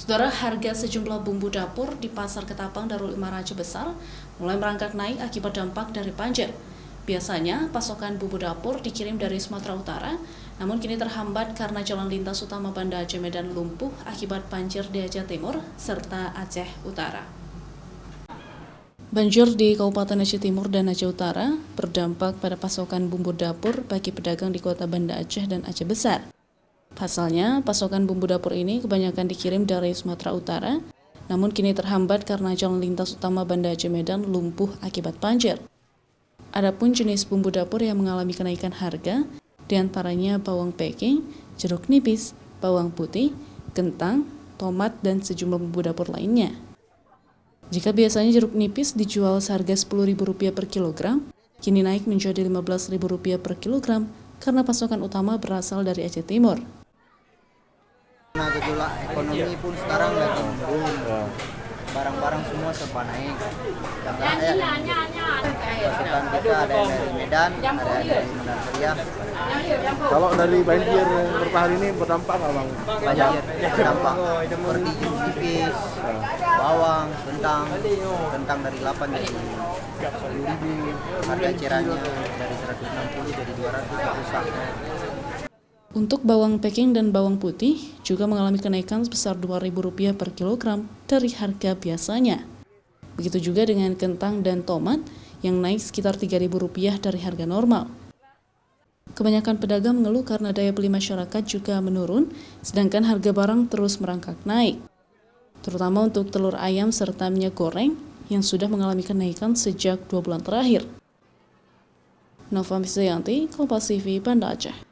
Saudara, harga sejumlah bumbu dapur di Pasar Ketapang Darul Imam Raja Besar mulai merangkak naik akibat dampak dari banjir. Biasanya, pasokan bumbu dapur dikirim dari Sumatera Utara, namun kini terhambat karena jalan lintas utama Banda Aceh Medan lumpuh akibat banjir di Aceh Timur serta Aceh Utara. Banjir di Kabupaten Aceh Timur dan Aceh Utara berdampak pada pasokan bumbu dapur bagi pedagang di kota Banda Aceh dan Aceh Besar. Pasalnya, pasokan bumbu dapur ini kebanyakan dikirim dari Sumatera Utara, namun kini terhambat karena jalan lintas utama Banda Aceh Medan lumpuh akibat banjir. Adapun jenis bumbu dapur yang mengalami kenaikan harga, diantaranya bawang packing, jeruk nipis, bawang putih, kentang, tomat, dan sejumlah bumbu dapur lainnya. Jika biasanya jeruk nipis dijual seharga Rp10.000 per kilogram, kini naik menjadi Rp15.000 per kilogram karena pasokan utama berasal dari Aceh Timur. Nah, gejolak ekonomi pun sekarang lagi menurun. Barang-barang semua serba naik. Pasukan kita ada yang dari Medan, ada yang dari Medan Seriah. Kalau dari banjir beberapa hari ini berdampak nggak, Bang? Banjir berdampak seperti jeruk nipis, bawang, kentang dari 8 jadi 10.000, harga ecerannya dari 160 jadi 200 rusak. Untuk bawang packing dan bawang putih juga mengalami kenaikan sebesar Rp2.000 per kilogram dari harga biasanya. Begitu juga dengan kentang dan tomat yang naik sekitar Rp3.000 dari harga normal. Kebanyakan pedagang mengeluh karena daya beli masyarakat juga menurun, sedangkan harga barang terus merangkak naik. Terutama untuk telur ayam serta minyak goreng yang sudah mengalami kenaikan sejak 2 bulan terakhir. Nova Misayanti, Kompas TV, Banda Aceh.